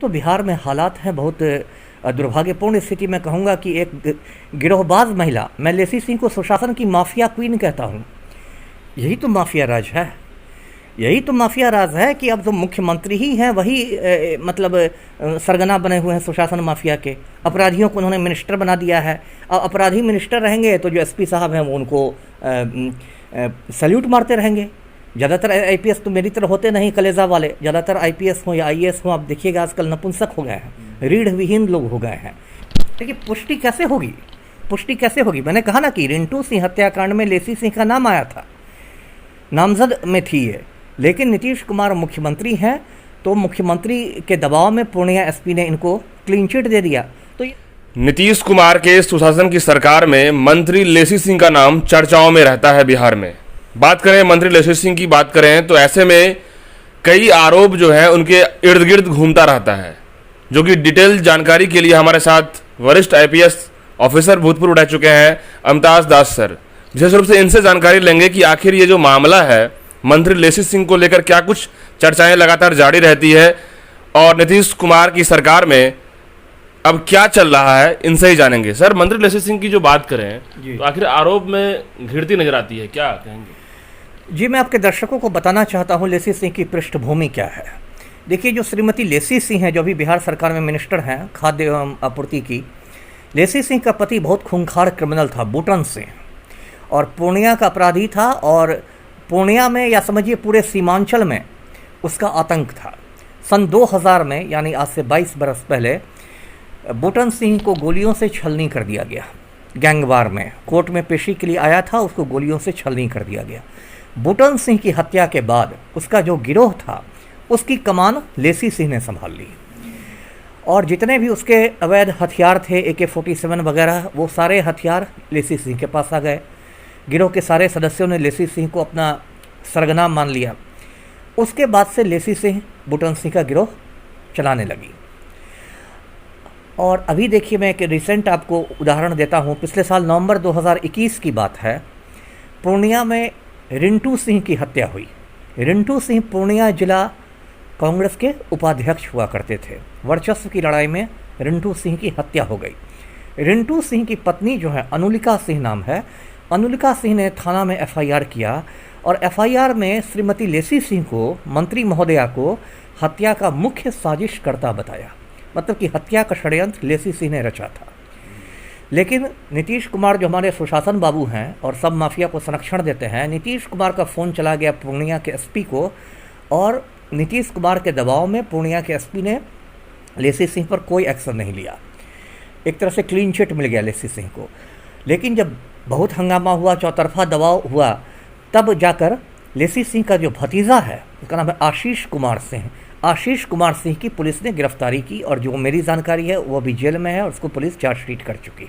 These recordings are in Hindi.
तो बिहार में हालात हैं बहुत दुर्भाग्यपूर्ण स्थिति में कहूँगा कि एक गिरोहबाज महिला, मैं लेसी सिंह को सुशासन की माफिया क्वीन कहता हूँ। यही तो माफिया राज है, यही तो माफिया राज है कि अब जो मुख्यमंत्री ही हैं वही सरगना बने हुए हैं सुशासन माफिया के। अपराधियों को उन्होंने मिनिस्टर बना दिया है। अब अपराधी मिनिस्टर रहेंगे तो जो एसपी साहब हैं वो उनको सैल्यूट मारते रहेंगे। ज़्यादातर आईपीएस तो मेरी तरह होते नहीं कलेजा वाले, ज़्यादातर आईपीएस हों या आईएएस हों, आप देखिएगा आजकल नपुंसक हो गए हैं, रीढ़ विहीन लोग हो गए हैं। देखिए पुष्टि कैसे होगी, पुष्टि कैसे होगी? मैंने कहा ना कि रिंटू सिंह हत्याकांड में लेसी सिंह का नाम आया था, नामजद में थी ये, लेकिन नीतीश कुमार मुख्यमंत्री हैं तो मुख्यमंत्री के दबाव में पूर्णिया एसपी ने इनको क्लीन चिट दे दिया। तो नीतीश कुमार के सुशासन की सरकार में मंत्री लेसी सिंह का नाम चर्चाओं में रहता है। बिहार में बात करें, मंत्री लेसी सिंह की बात करें तो ऐसे में कई आरोप जो है उनके इर्द गिर्द घूमता रहता है, जो कि डिटेल जानकारी के लिए हमारे साथ वरिष्ठ आईपीएस ऑफिसर भूतपूर्व रह चुके हैं अमिताभ दास सर। विशेष रूप से इनसे जानकारी लेंगे कि आखिर ये जो मामला है मंत्री लेसी सिंह को लेकर क्या कुछ चर्चाएं लगातार जारी रहती है और नीतीश कुमार की सरकार में अब क्या चल रहा है, इनसे ही जानेंगे। सर, मंत्री लेसी सिंह की जो बात करें तो आखिर आरोप में घिरती नजर आती है, क्या कहेंगे? जी, मैं आपके दर्शकों को बताना चाहता हूं लेसी सिंह की पृष्ठभूमि क्या है। देखिए, जो श्रीमती लेसी सिंह हैं, जो अभी बिहार सरकार में मिनिस्टर हैं खाद्य एवं आपूर्ति की, लेसी सिंह का पति बहुत खूंखार क्रिमिनल था, बूटन सिंह, और पूर्णिया का अपराधी था। और पूर्णिया में या समझिए पूरे सीमांचल में उसका आतंक था। सन 2000 में, यानी आज से 22 बरस पहले, बूटन सिंह को गोलियों से छलनी कर दिया गया। गैंगवार में कोर्ट में पेशी के लिए आया था, उसको गोलियों से छलनी कर दिया गया। बूटन सिंह की हत्या के बाद उसका जो गिरोह था उसकी कमान लेसी सिंह ने संभाल ली, और जितने भी उसके अवैध हथियार थे, AK-47 वगैरह, वो सारे हथियार लेसी सिंह के पास आ गए। गिरोह के सारे सदस्यों ने लेसी सिंह को अपना सरगना मान लिया। उसके बाद से लेसी सिंह बूटन सिंह का गिरोह चलाने लगी। और अभी देखिए, मैं एक रिसेंट आपको उदाहरण देता हूँ। पिछले साल नवंबर 2021 की बात है, पूर्णिया में रिंटू सिंह की हत्या हुई। रिंटू सिंह पूर्णिया जिला कांग्रेस के उपाध्यक्ष हुआ करते थे। वर्चस्व की लड़ाई में रिंटू सिंह की हत्या हो गई। रिंटू सिंह की पत्नी जो है, अनुलिका सिंह नाम है, अनुलिका सिंह ने थाना में FIR किया, और FIR में श्रीमती लेसी सिंह को, मंत्री महोदया को, हत्या का मुख्य साजिशकर्ता बताया। मतलब कि हत्या का षड्यंत्र लेसी सिंह ने रचा था। लेकिन नीतीश कुमार जो हमारे सुशासन बाबू हैं और सब माफिया को संरक्षण देते हैं, नीतीश कुमार का फ़ोन चला गया पूर्णिया के एसपी को, और नीतीश कुमार के दबाव में पूर्णिया के एसपी ने लेसी सिंह पर कोई एक्शन नहीं लिया। एक तरह से क्लीन चिट मिल गया लेसी सिंह को। लेकिन जब बहुत हंगामा हुआ, चौतरफा दबाव हुआ, तब जाकर लेसी सिंह का जो भतीजा है, उसका नाम है आशीष कुमार सिंह, आशीष कुमार सिंह की पुलिस ने गिरफ्तारी की, और जो मेरी जानकारी है वो अभी जेल में है और उसको पुलिस चार्जशीट कर चुकी।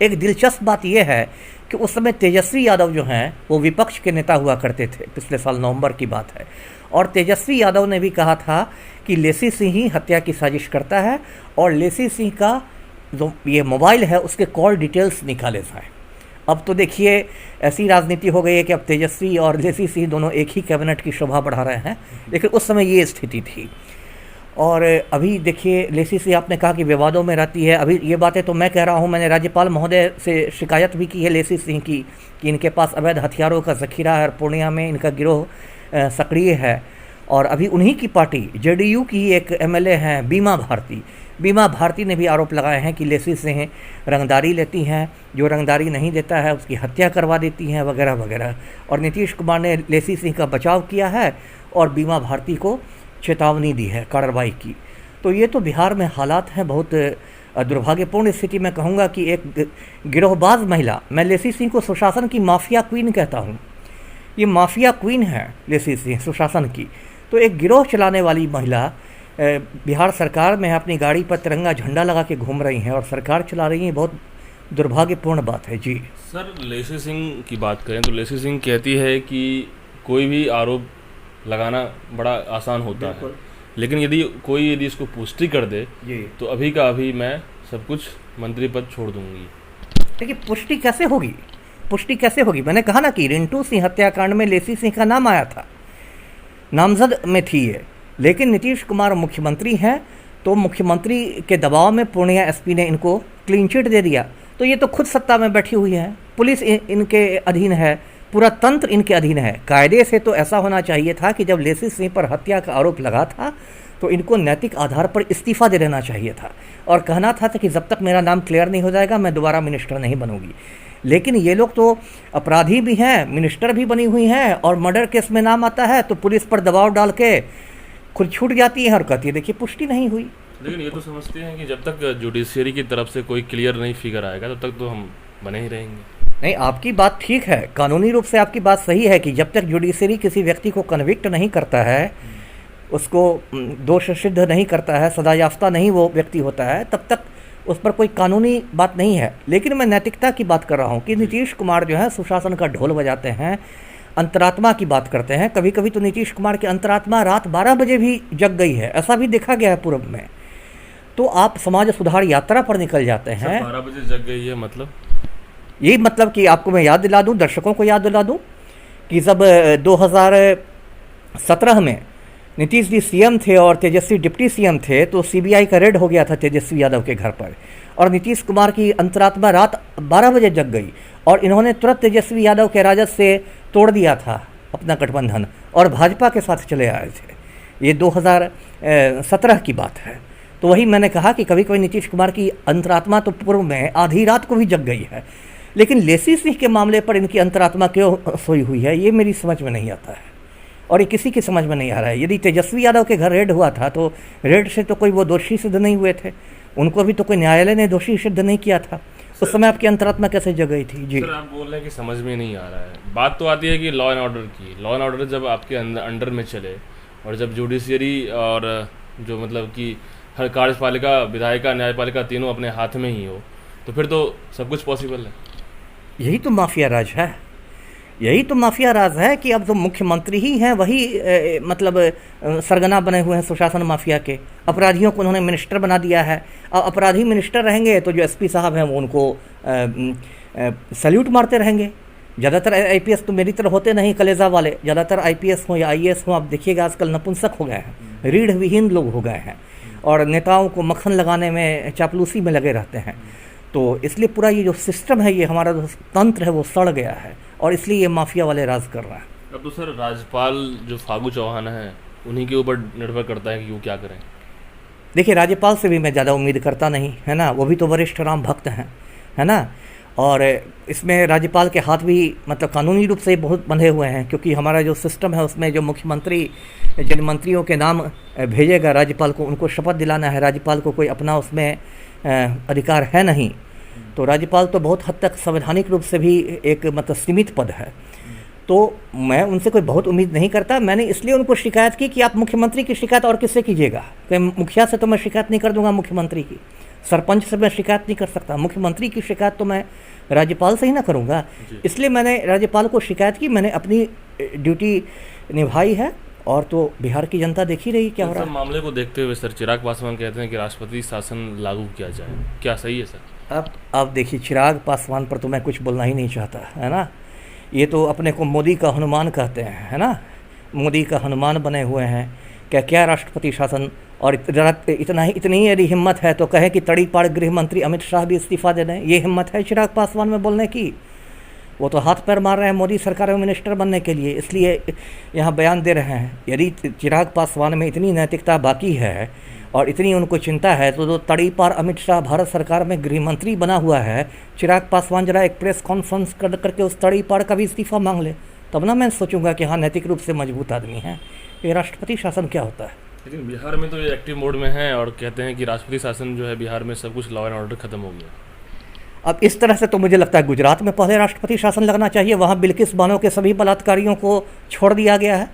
एक दिलचस्प बात यह है कि उस समय तेजस्वी यादव जो हैं वो विपक्ष के नेता हुआ करते थे, पिछले साल नवंबर की बात है, और तेजस्वी यादव ने भी कहा था कि लेसी सिंह ही हत्या की साजिश करता है, और लेसी सिंह का जो ये मोबाइल है उसके कॉल डिटेल्स निकाले जाएँ। अब तो देखिए ऐसी राजनीति हो गई है कि अब तेजस्वी और लेसी सिंह दोनों एक ही कैबिनेट की शोभा बढ़ा रहे हैं, लेकिन उस समय ये स्थिति थी। और अभी देखिए, लेसी सिंह आपने कहा कि विवादों में रहती है। अभी ये बातें तो मैं कह रहा हूँ, मैंने राज्यपाल महोदय से शिकायत भी की है लेसी सिंह की कि इनके पास अवैध हथियारों का ज़खीरा है और पूर्णिया में इनका गिरोह सक्रिय है। और अभी उन्हीं की पार्टी JDU की एक MLA हैं बीमा भारती, बीमा भारती ने भी आरोप लगाए हैं कि लेसी सिंह रंगदारी लेती हैं, जो रंगदारी नहीं देता है उसकी हत्या करवा देती हैं, वगैरह वगैरह। और नीतीश कुमार ने लेसी सिंह का बचाव किया है और बीमा भारती को चेतावनी दी है कार्रवाई की। तो ये तो बिहार में हालात हैं बहुत दुर्भाग्यपूर्ण स्थिति में कहूँगा कि एक गिरोहबाज महिला, मैं लेसी सिंह को सुशासन की माफिया क्वीन कहता हूँ। ये माफिया क्वीन है लेसी सिंह सुशासन की। तो एक गिरोह चलाने वाली महिला बिहार सरकार में अपनी गाड़ी पर तिरंगा झंडा लगा के घूम रही हैं और सरकार चला रही हैं, बहुत दुर्भाग्यपूर्ण बात है। जी सर, लेसी सिंह की बात करें तो लेसी सिंह कहती है कि कोई भी आरोप लगाना बड़ा आसान होता है, लेकिन यदि इसको पुष्टि कर दे तो अभी का अभी मैं सब कुछ मंत्री पद छोड़ दूंगी। देखिए पुष्टि कैसे होगी, पुष्टि कैसे होगी? मैंने कहा ना कि रिंटू सिंह हत्याकांड में लेसी सिंह का नाम आया था, नामजद में थी ये, लेकिन नीतीश कुमार मुख्यमंत्री हैं तो मुख्यमंत्री के दबाव में पूर्णिया एसपी ने इनको क्लीन चिट दे दिया। तो ये तो खुद सत्ता में बैठी हुई है, पुलिस इनके अधीन है, पूरा तंत्र इनके अधीन है। कायदे से तो ऐसा होना चाहिए था कि जब लेसी सिंह पर हत्या का आरोप लगा था तो इनको नैतिक आधार पर इस्तीफा दे देना चाहिए था और कहना था कि जब तक मेरा नाम क्लियर नहीं हो जाएगा मैं दोबारा मिनिस्टर नहीं बनूंगी। लेकिन ये लोग तो अपराधी भी हैं, मिनिस्टर भी बनी हुई हैं, और मर्डर केस में नाम आता है तो पुलिस पर दबाव डाल के खुद छूट जाती है और कहती है देखिए पुष्टि नहीं हुई। लेकिन ये तो समझते हैं कि जब तक जुडिशियरी की तरफ से कोई क्लियर नहीं फिगर आएगा तब तक तो हम बने ही रहेंगे। नहीं, आपकी बात ठीक है, कानूनी रूप से आपकी बात सही है कि जब तक जुडिशरी किसी व्यक्ति को कन्विक्ट नहीं करता है, उसको दोष सिद्ध नहीं करता है, सजा याफ्ता नहीं वो व्यक्ति होता है, तब तक उस पर कोई कानूनी बात नहीं है। लेकिन मैं नैतिकता की बात कर रहा हूँ कि नीतीश कुमार जो है सुशासन का ढोल बजाते हैं, अंतरात्मा की बात करते हैं। कभी कभी तो नीतीश कुमार की अंतरात्मा रात 12 बजे भी जग गई है, ऐसा भी देखा गया है पूर्व में। तो आप समाज सुधार यात्रा पर निकल जाते हैं। 12 बजे जग गई है मतलब? यही मतलब कि आपको मैं याद दिला दूं, दर्शकों को याद दिला दूं कि जब 2017 में नीतीश जी सीएम थे और तेजस्वी डिप्टी सीएम थे तो सीबीआई का रेड हो गया था तेजस्वी यादव के घर पर, और नीतीश कुमार की अंतरात्मा रात 12 बजे जग गई और इन्होंने तुरंत तेजस्वी यादव के राजद से तोड़ दिया था अपना गठबंधन और भाजपा के साथ चले आए थे। ये 2017 की बात है। तो वही मैंने कहा कि कभी कभी नीतीश कुमार की अंतरात्मा तो पूर्व में आधी रात को भी जग गई है, लेकिन लेसी सिंह के मामले पर इनकी अंतरात्मा क्यों सोई हुई है ये मेरी समझ में नहीं आता है और ये किसी की समझ में नहीं आ रहा है। यदि तेजस्वी यादव के घर रेड हुआ था तो रेड से तो कोई वो दोषी सिद्ध नहीं हुए थे, उनको भी तो कोई न्यायालय ने दोषी सिद्ध नहीं किया था। उस समय आपकी अंतरात्मा कैसे जग गई थी? जी सर, आप बोल रहे हैं कि समझ में नहीं आ रहा है। बात तो आती है कि लॉ एंड ऑर्डर की। लॉ एंड ऑर्डर जब आपके अंडर में चले और जब जुडिशियरी और जो मतलब कि हर कार्यपालिका, विधायिका, न्यायपालिका तीनों अपने हाथ में ही हो तो फिर तो सब कुछ पॉसिबल है। यही तो माफिया राज है, यही तो माफिया राज है कि अब जो मुख्यमंत्री ही हैं वही मतलब सरगना बने हुए हैं सुशासन माफिया के। अपराधियों को उन्होंने मिनिस्टर बना दिया है। अब अपराधी मिनिस्टर रहेंगे तो जो एसपी साहब हैं वो उनको सैल्यूट मारते रहेंगे। ज़्यादातर आईपीएस तो मेरी तरह होते नहीं कलेजा वाले, ज़्यादातर आईपीएस हो या आईएएस हो, आप देखिएगा आजकल नपुंसक हो गए हैं, रीढ़ विहीन लोग हो गए हैं और नेताओं को मक्खन लगाने में, चापलूसी में लगे रहते हैं। तो इसलिए पूरा ये जो सिस्टम है, ये हमारा जो तंत्र है वो सड़ गया है और इसलिए ये माफिया वाले राज कर रहा है। अब तो सर राज्यपाल जो फागू चौहान है उन्हीं के ऊपर निर्भर करता है कि वो क्या करें। देखिए, राज्यपाल से भी मैं ज़्यादा उम्मीद करता नहीं, है ना, वो भी तो वरिष्ठ राम भक्त हैं, है ना। और इसमें राज्यपाल के हाथ भी मतलब कानूनी रूप से बहुत बंधे हुए हैं, क्योंकि हमारा जो सिस्टम है उसमें जो मुख्यमंत्री जिन मंत्रियों के नाम भेजेगा राज्यपाल को, उनको शपथ दिलाना है। राज्यपाल को कोई अपना उसमें अधिकार है नहीं। तो राज्यपाल तो बहुत हद तक संवैधानिक रूप से भी एक मतलब सीमित पद है। तो मैं उनसे कोई बहुत उम्मीद नहीं करता। मैंने इसलिए उनको शिकायत की कि आप मुख्यमंत्री की शिकायत और किससे कीजिएगा, कि मुखिया से तो मैं शिकायत नहीं कर दूंगा, मुख्यमंत्री की, सरपंच से मैं शिकायत नहीं कर सकता, मुख्यमंत्री की शिकायत तो मैं राज्यपाल से ही ना करूंगा। इसलिए मैंने राज्यपाल को शिकायत की, मैंने अपनी ड्यूटी निभाई है और तो बिहार की जनता देख ही रही क्या हो रहा है। मामले को देखते हुए सर चिराग पासवान कहते हैं कि राष्ट्रपति शासन लागू किया जाए, क्या सही है सर? अब देखिए, चिराग पासवान पर तो मैं कुछ बोलना ही नहीं चाहता, है ना। ये तो अपने को मोदी का हनुमान कहते हैं, है ना, मोदी का हनुमान बने हुए हैं। क्या राष्ट्रपति शासन, और इतनी ही यदि हिम्मत है तो कहे कि तड़ीपाड़ गृह मंत्री अमित शाह भी इस्तीफा दे दें। ये हिम्मत है चिराग पासवान में बोलने की? वो तो हाथ पैर मार रहे हैं मोदी सरकार में मिनिस्टर बनने के लिए, इसलिए यहाँ बयान दे रहे हैं। यदि चिराग पासवान में इतनी नैतिकता बाकी है और इतनी उनको चिंता है तो जो तड़ीपार अमित शाह भारत सरकार में गृह मंत्री बना हुआ है, चिराग पासवान जरा एक प्रेस कॉन्फ्रेंस करके उस तड़ीपार का भी इस्तीफा मांग ले, तब ना मैं सोचूंगा कि हाँ नैतिक रूप से मजबूत आदमी है। ये राष्ट्रपति शासन क्या होता है? लेकिन बिहार में तो ये एक्टिव मोड में है और कहते हैं कि राष्ट्रपति शासन जो है बिहार में सब कुछ लॉ एंड ऑर्डर खत्म हो गया। अब इस तरह से तो मुझे लगता है गुजरात में पहले राष्ट्रपति शासन लगना चाहिए। वहाँ बिल्किस बानो के सभी बलात्कारियों को छोड़ दिया गया है।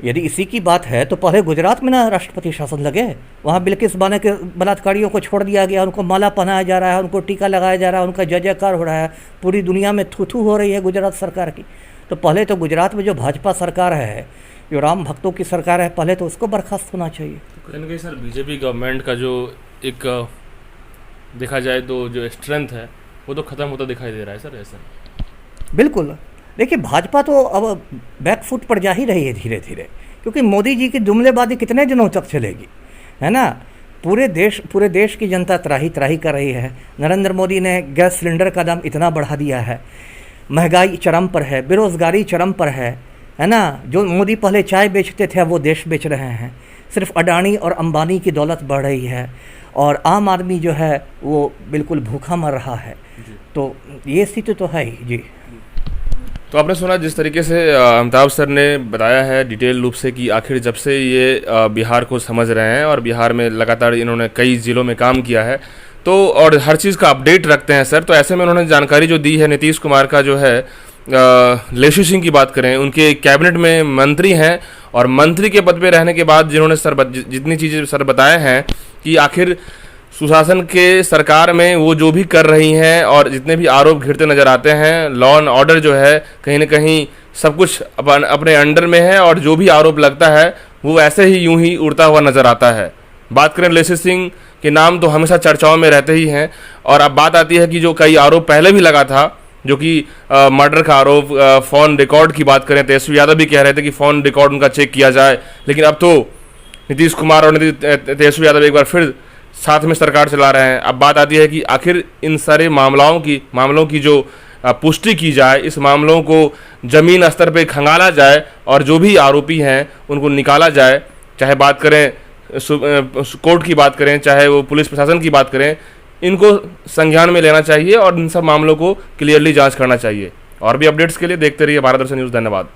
यदि इसी की बात है तो पहले गुजरात में ना राष्ट्रपति शासन लगे। वहाँ बिल्किस बानो के बलात्कारियों को छोड़ दिया गया, उनको माला पहनाया जा रहा है, उनको टीका लगाया जा रहा है, उनका जय जयकार हो रहा है, पूरी दुनिया में थू थू हो रही है गुजरात सरकार की। तो पहले तो गुजरात में जो भाजपा सरकार है, जो राम भक्तों की सरकार है, पहले तो उसको बर्खास्त होना चाहिए। कहीं ना कहीं सर बीजेपी गवर्नमेंट का जो एक देखा जाए तो जो स्ट्रेंथ है वो तो ख़त्म होता दिखाई दे रहा है सर। ऐसा बिल्कुल। देखिए, भाजपा तो अब बैकफुट पर जा ही रही है धीरे धीरे, क्योंकि मोदी जी की जुमलेबाजी कितने दिनों तक चलेगी, है ना। पूरे देश की जनता त्राही त्राही कर रही है। नरेंद्र मोदी ने गैस सिलेंडर का दाम इतना बढ़ा दिया है, महंगाई चरम पर है, बेरोज़गारी चरम पर है ना। जो मोदी पहले चाय बेचते थे वो देश बेच रहे हैं। सिर्फ अडानी और अंबानी की दौलत बढ़ रही है और आम आदमी जो है वो बिल्कुल भूखा मर रहा है। तो ये स्थिति तो है ही जी। तो आपने सुना जिस तरीके से अमिताभ सर ने बताया है डिटेल रूप से कि आखिर जब से ये बिहार को समझ रहे हैं और बिहार में लगातार इन्होंने कई ज़िलों में काम किया है, तो और हर चीज़ का अपडेट रखते हैं सर। तो ऐसे में उन्होंने जानकारी जो दी है, नीतीश कुमार का जो है लेशी सिंह की बात करें, उनके कैबिनेट में मंत्री हैं और मंत्री के पद पे रहने के बाद जिन्होंने सर जितनी चीज़ें सर बताए हैं कि आखिर सुशासन के सरकार में वो जो भी कर रही हैं और जितने भी आरोप घिरते नज़र आते हैं, लॉ एंड ऑर्डर जो है कहीं ना कहीं सब कुछ अपने अंडर में है और जो भी आरोप लगता है वो ऐसे ही यूं ही उड़ता हुआ नज़र आता है। बात करें लेसी सिंह के नाम तो हमेशा चर्चाओं में रहते ही हैं। और अब बात आती है कि जो कई आरोप पहले भी लगा था, जो कि मर्डर का आरोप, फ़ोन रिकॉर्ड की बात करें, तेजस्वी यादव भी कह रहे थे कि फ़ोन रिकॉर्ड उनका चेक किया जाए, लेकिन अब तो नीतीश कुमार और तेजस्वी यादव एक बार फिर साथ में सरकार चला रहे हैं। अब बात आती है कि आखिर इन सारे मामलों की जो पुष्टि की जाए, इस मामलों को ज़मीन स्तर पे खंगाला जाए और जो भी आरोपी हैं उनको निकाला जाए। चाहे बात करें कोर्ट की बात करें, चाहे वो पुलिस प्रशासन की बात करें, इनको संज्ञान में लेना चाहिए और इन सब मामलों को क्लियरली जांच करना चाहिए। और भी अपडेट्स के लिए देखते रहिए भारत दर्शन न्यूज़। धन्यवाद।